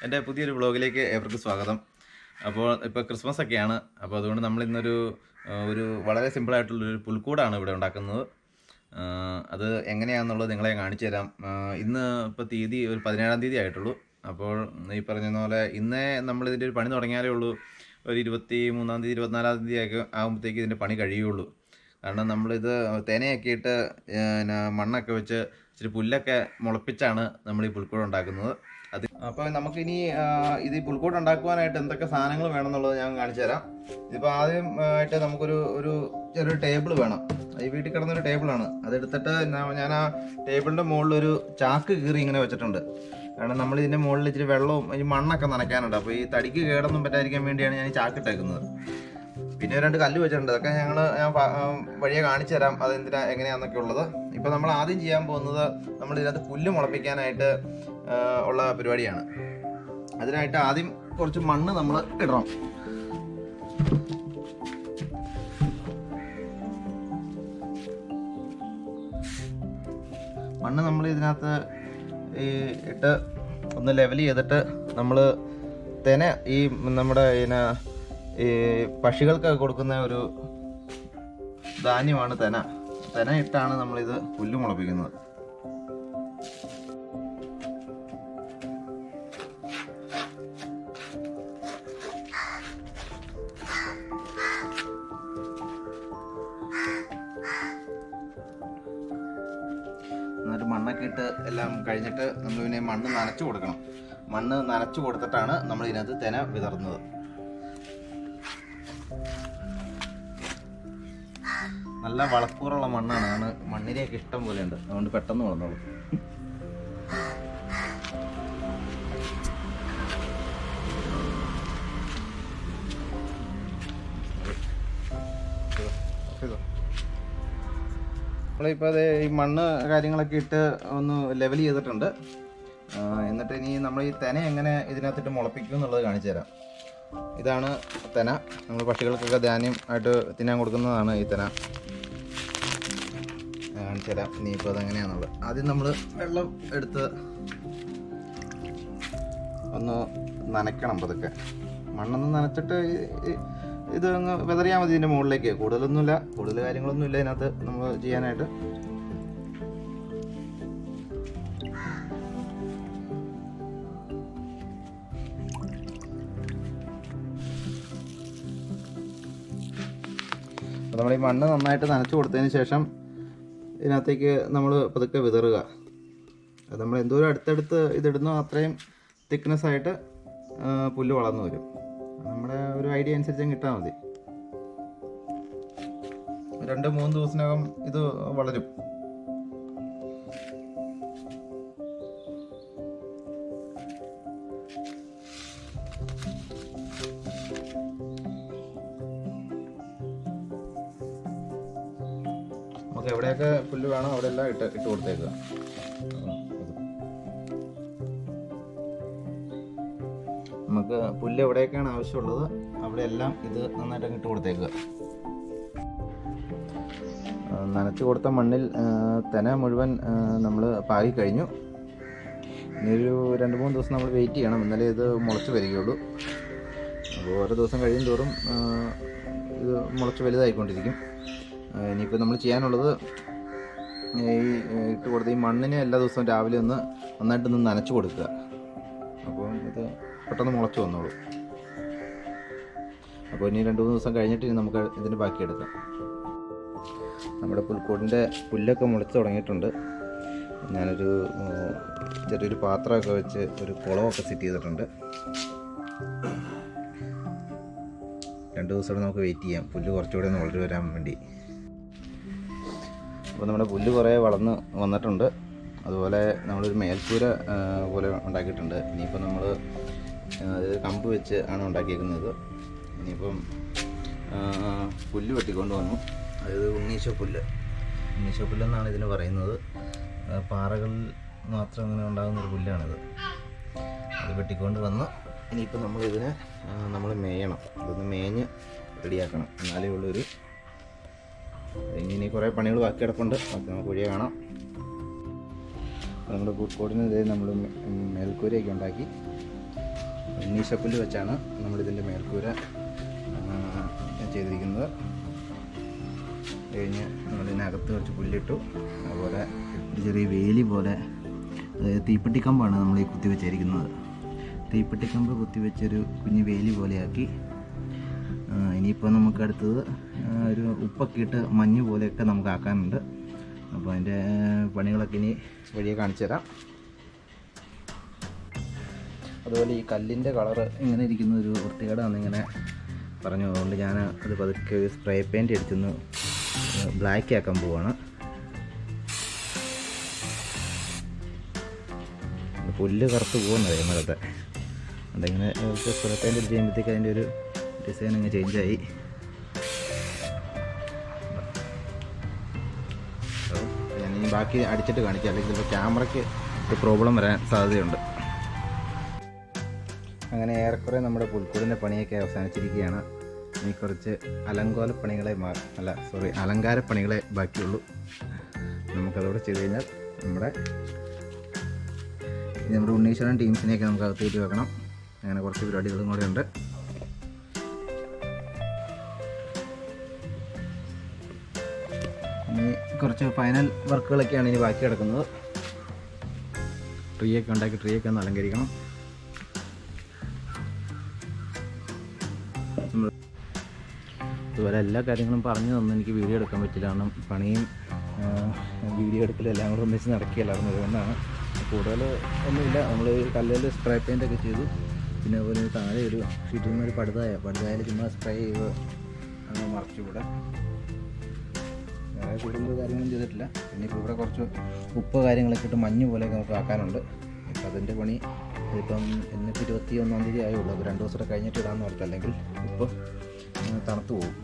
എൻ്റെ പുതിയൊരു വ്ളോഗിലേക്ക് ഏവർക്കും സ്വാഗതം. അപ്പോൾ ഇപ്പോൾ ക്രിസ്മസ് ഒക്കെയാണ്. അപ്പോൾ അതുകൊണ്ട് നമ്മളിന്നൊരു വളരെ സിമ്പിളായിട്ടുള്ളൊരു പുൽക്കൂടാണ് ഇവിടെ ഉണ്ടാക്കുന്നത്. അത് എങ്ങനെയാണെന്നുള്ളത് നിങ്ങളെ കാണിച്ചു തരാം. ഇന്ന് ഇപ്പോൾ തീയതി ഒരു 17-ാം തീയതി ആയിട്ടുള്ളൂ. അപ്പോൾ ഈ പറഞ്ഞ പോലെ ഇന്നേ നമ്മളിതിൻ്റെ ഒരു പണി തുടങ്ങിയാലേ ഉള്ളൂ. ഒരു 23-ാം തീയതി 24-ാം തീയതി ഒക്കെ ആകുമ്പോഴത്തേക്ക് ഇതിൻ്റെ പണി കഴിയുള്ളൂ. കാരണം നമ്മളിത് തേനയൊക്കെ ഇട്ട് മണ്ണൊക്കെ വെച്ച് ഇച്ചിരി പുല്ലൊക്കെ മുളപ്പിച്ചാണ് നമ്മൾ ഈ പുൽക്കൂട് ഉണ്ടാക്കുന്നത്. അപ്പോൾ നമുക്കിനി ഇത് ഈ പുൽക്കൂട് ഉണ്ടാക്കുവാനായിട്ട് എന്തൊക്കെ സാധനങ്ങൾ വേണമെന്നുള്ളത് ഞാൻ കാണിച്ചു തരാം. ഇതിപ്പോൾ ആദ്യം ആയിട്ട് നമുക്കൊരു ചെറിയൊരു ടേബിൾ വേണം. ഈ വീട്ടിൽ കിടന്നൊരു ടേബിളാണ്. അതെടുത്തിട്ട് ഞാൻ ആ ടേബിളിൻ്റെ മുകളിലൊരു ചാക്ക് കീറി ഇങ്ങനെ വെച്ചിട്ടുണ്ട്. കാരണം നമ്മൾ ഇതിൻ്റെ മുകളിൽ ഇച്ചിരി വെള്ളവും ഈ മണ്ണൊക്കെ നനയ്ക്കാനുണ്ട്. അപ്പോൾ ഈ തടിക്ക് കേടൊന്നും പറ്റാതിരിക്കാൻ വേണ്ടിയാണ് ഞാൻ ഈ ചാക്ക് ഇട്ടേക്കുന്നത്. പിന്നെ 2 കല്ല് വെച്ചിട്ടുണ്ട്. അതൊക്കെ ഞാൻ വഴിയെ കാണിച്ചു തരാം എങ്ങനെയാണെന്നൊക്കെ ഉള്ളത്. ഇപ്പോൾ നമ്മൾ ആദ്യം ചെയ്യാൻ പോകുന്നത് നമ്മൾ ഇതിനകത്ത് പുല്ല് മുളപ്പിക്കാനായിട്ട് ഉള്ള പരിപാടിയാണ്. അതിനായിട്ട് ആദ്യം കുറച്ച് മണ്ണ് നമ്മൾ ഇടണം. മണ്ണ് നമ്മൾ ഇതിനകത്ത് ഇട്ട് ഒന്ന് ലെവൽ ചെയ്തിട്ട് നമ്മൾ ഈ നമ്മുടെ ഈ പക്ഷികൾക്കൊക്കെ കൊടുക്കുന്ന ഒരു ധാന്യമാണ് തെന ഇട്ടാണ് നമ്മളിത് പുല്ല് മുളപ്പിക്കുന്നത്. എന്നിട്ട് മണ്ണൊക്കെ ഇട്ട് എല്ലാം കഴിഞ്ഞിട്ട് നമ്മൾ പിന്നെ മണ്ണ് നനച്ചു കൊടുക്കണം. മണ്ണ് നനച്ചു കൊടുത്തിട്ടാണ് നമ്മൾ ഇതിനകത്ത് തെന വിതറുന്നത്. നല്ല വളക്കൂറുള്ള മണ്ണാണ്. മണ്ണിനെയൊക്കെ ഇഷ്ടം പോലെ ഉണ്ട്. അതുകൊണ്ട് പെട്ടെന്ന് വളർന്നോളൂ. നമ്മളിപ്പോൾ അത് ഈ മണ്ണ് കാര്യങ്ങളൊക്കെ ഇട്ട് ഒന്ന് ലെവൽ ചെയ്തിട്ടുണ്ട്. എന്നിട്ട് ഇനി നമ്മൾ ഈ തെന എങ്ങനെ ഇതിനകത്തിട്ട് മുളപ്പിക്കും എന്നുള്ളത് കാണിച്ചു തരാം. ഇതാണ് തെന. നമ്മൾ പക്ഷികൾക്കൊക്കെ ധാന്യം ആയിട്ട് തിന്നാൻ കൊടുക്കുന്നതാണ് ഈ തെന. കാണിച്ചു തരാം ഇനിയിപ്പോൾ അതെങ്ങനെയാണെന്നുള്ളത്. ആദ്യം നമ്മൾ വെള്ളം എടുത്ത് ഒന്ന് നനയ്ക്കണം. പതുക്കെ മണ്ണൊന്ന് നനച്ചിട്ട് ഇത് അങ്ങ് വിതറിയാൽ മതി ഇതിൻ്റെ മുകളിലേക്ക്. കൂടുതൽ കാര്യങ്ങളൊന്നും ഇല്ല ഇതിനകത്ത് നമ്മൾ ചെയ്യാനായിട്ട്. അപ്പോൾ നമ്മൾ ഈ മണ്ണ് നന്നായിട്ട് നനച്ചു കൊടുത്തതിന് ശേഷം ഇതിനകത്തേക്ക് നമ്മൾ പതുക്കെ വിതറുക. അത് നമ്മൾ എന്തോരം അടുത്തടുത്ത് ഇതിടുന്നോ അത്രയും തിക്നെസ് ആയിട്ട് പുല്ല് വളർന്നു വരും. നമ്മുടെ ഒരു ഐഡിയ അനുസരിച്ച് കിട്ടാൽ മതി. 2-3 ദിവസത്തിനകം ഇത് വളരും. നമുക്ക് എവിടെയൊക്കെ പുല്ല് വേണോ അവിടെ എല്ലാം ഇട്ട് കൊടുത്തേക്കുക. നമുക്ക് പുല്ല് എവിടെയൊക്കെയാണ് ആവശ്യമുള്ളത് അവിടെ എല്ലാം ഇത് നന്നായിട്ട് ഇട്ട് കൊടുത്തേക്കുക. നനച്ചു കൊടുത്ത മണ്ണിൽ തെന മുഴുവൻ നമ്മൾ പാകി കഴിഞ്ഞു. ഇനിയൊരു 2-3 ദിവസം നമ്മൾ വെയിറ്റ് ചെയ്യണം. എന്നാലേ ഇത് മുളച്ച് വരികയുള്ളൂ. അപ്പോൾ ഓരോ ദിവസം കഴിയും തോറും ഇത് മുളച്ച് വലുതായിക്കൊണ്ടിരിക്കും. ഇനിയിപ്പോൾ നമ്മൾ ചെയ്യാനുള്ളത് ഈ ഇട്ട് കൊടുത്ത ഈ മണ്ണിനെ എല്ലാ ദിവസവും രാവിലെ നന്നായിട്ടൊന്ന് നനച്ചു കൊടുക്കുക. അപ്പോൾ ഇത് പെട്ടെന്ന് മുളച്ച് വന്നോളൂ. അപ്പോൾ ഇനി 2-3 ദിവസം കഴിഞ്ഞിട്ട് ഇനി നമുക്ക് ഇതിന് ബാക്കിയെടുക്കാം. നമ്മുടെ പുൽക്കൂടിൻ്റെ പുല്ലൊക്കെ മുളച്ച് തുടങ്ങിയിട്ടുണ്ട്. ഞാനൊരു ചെറിയൊരു പാത്രമൊക്കെ വെച്ച് ഒരു കുളമൊക്കെ സെറ്റ് ചെയ്തിട്ടുണ്ട്. 2 ദിവസം കൂടെ നമുക്ക് വെയിറ്റ് ചെയ്യാം പുല്ല് കുറച്ചുകൂടെ ഒന്ന് വളർന്നു വരാൻ വേണ്ടി. അപ്പോൾ നമ്മുടെ പുല്ല് കുറേ വളർന്ന് വന്നിട്ടുണ്ട്. അതുപോലെ നമ്മളൊരു മേൽക്കൂര പോലെ ഉണ്ടാക്കിയിട്ടുണ്ട്. ഇനിയിപ്പോൾ നമ്മൾ കമ്പ് വെച്ച് ആണ് ഉണ്ടാക്കിയേക്കുന്നത്. ഇനിയിപ്പം പുല്ല് വെട്ടിക്കൊണ്ട് വന്നു. അതായത് ഉണ്ണീശപ്പുല്ലെന്നാണ് ഇതിന് പറയുന്നത്. പാറകളിൽ മാത്രം അങ്ങനെ ഉണ്ടാകുന്നൊരു പുല്ലാണിത്. അത് വെട്ടിക്കൊണ്ട് വന്ന് ഇനിയിപ്പോൾ നമ്മളിതിനെ നമ്മൾ മേയണം. ഇതൊന്ന് മേഞ്ഞ് റെഡിയാക്കണം. എന്നാലേ ഉള്ളൊരു ഇനി കുറേ പണികൾ ബാക്കി കിടപ്പുണ്ട്. നമുക്ക് വഴിയെ കാണാം. നമ്മുടെ പുൽക്കൂടിന് നമ്മൾ മേൽക്കൂരയൊക്കെ ഉണ്ടാക്കി. ഉണ്ണീശപ്പുല്ല് വെച്ചാണ് നമ്മളിതിൻ്റെ മേൽക്കൂര ചെയ്തിരിക്കുന്നത്. കഴിഞ്ഞ് നമ്മളിതിനകത്ത് കുറച്ച് പുല്ലിട്ടു. അതുപോലെ ഒരു ചെറിയ വേലി പോലെ, അതായത് തീപ്പെട്ടിക്കമ്പാണ് നമ്മൾ ഈ കുത്തി വെച്ചിരിക്കുന്നത്. തീപ്പെട്ടിക്കമ്പ് കുത്തിവെച്ചൊരു കുഞ്ഞ് വേലി പോലെയാക്കി. ഇനിയിപ്പോൾ നമുക്ക് അടുത്തത് ഒരു ഉപ്പൊക്കെ ഇട്ട് മഞ്ഞ് പോലെയൊക്കെ നമുക്ക് ആക്കാനുണ്ട്. അപ്പോൾ അതിൻ്റെ പണികളൊക്കെ ഇനി വഴിയെ കാണിച്ചു തരാം. അതുപോലെ ഈ കല്ലിൻ്റെ കളറ് ഇങ്ങനെ ഇരിക്കുന്ന ഒരു വൃത്തികേടാണെന്നിങ്ങനെ പറഞ്ഞു. അതുകൊണ്ട് ഞാൻ അത് പതുക്കെ സ്പ്രേ പെയിൻറ്റ് അടിച്ചൊന്ന് ബ്ലാക്ക് ആക്കാൻ പോവാണ്. പുല്ല് കറുത്ത് പോകുന്നത് മരത്തെ അതിങ്ങനെ സ്പ്രേ പെയിൻറ്റ് അടിച്ച് ചെയ്യുമ്പോഴത്തേക്ക് അതിൻ്റെ ഒരു ഡിസൈൻ അങ്ങ് ചേഞ്ചായി. ഞാൻ ഇനി ബാക്കി അടിച്ചിട്ട് കാണിക്കാം, അല്ലെങ്കിൽ ഇപ്പോൾ ക്യാമറയ്ക്ക് ഒരു പ്രോബ്ലം വരാൻ സാധ്യതയുണ്ട്. അങ്ങനെ ഏറെക്കുറെ നമ്മുടെ പുൽക്കൂടിൻ്റെ പണിയൊക്കെ അവസാനിച്ചിരിക്കുകയാണ്. ഇനി കുറച്ച് അലങ്കാരപ്പണികളെ ബാക്കിയുള്ളൂ. നമുക്കതോടെ ചെയ്ത് കഴിഞ്ഞാൽ നമ്മുടെ ഉണ്ണീശ്വരൻ ടീംസിനെയൊക്കെ നമുക്ക് അകത്തേക്ക് വെക്കണം. അങ്ങനെ കുറച്ച് പരിപാടികളും കൂടെ ഉണ്ട്. ഇനി കുറച്ച് ഫൈനൽ വർക്കുകളൊക്കെയാണ് ഇനി ബാക്കി കിടക്കുന്നത്. ട്രീയൊക്കെ ഉണ്ടാക്കി ട്രീയൊക്കെ ഒന്ന് അലങ്കരിക്കണം. അതുപോലെ എല്ലാ കാര്യങ്ങളും പറഞ്ഞു തന്നു എനിക്ക് വീഡിയോ എടുക്കാൻ പറ്റില്ല. കാരണം പണിയും വീഡിയോ എടുക്കലും എല്ലാം കൂടെ ഒന്നിച്ച് നടക്കുകയല്ലായിരുന്നു. അതുകൊണ്ടാണ്. കൂടുതൽ ഒന്നുമില്ല. നമ്മൾ കല്ലിൽ സ്പ്രേ പെയിൻ്റൊക്കെ ചെയ്തു. പിന്നെ അതുപോലെ താഴെ ഒരു ഷീറ്റിൽ നിന്ന് ഒരു പടുതായിൽ ചുമ്മാ സ്പ്രേ ചെയ്ത് മറച്ചു. ഇവിടെ വേറെ കൂടുതൽ കാര്യങ്ങളൊന്നും ചെയ്തിട്ടില്ല. പിന്നെ ഇപ്പോൾ ഇവിടെ കുറച്ച് ഉപ്പ് കാര്യങ്ങളൊക്കെ ഇട്ട് മഞ്ഞ് പോലെയൊക്കെ നമുക്ക് ആക്കാനുണ്ട്. ഇപ്പം അതിൻ്റെ പണി ഇപ്പം എന്നിട്ട് 21-ാം തീയതി ആയുള്ളൂ. അപ്പോൾ 2 ദിവസം കഴിഞ്ഞിട്ട് ഇടാമെന്ന് ഓർത്ത്, അല്ലെങ്കിൽ ഉപ്പ് തണുത്ത് പോകും.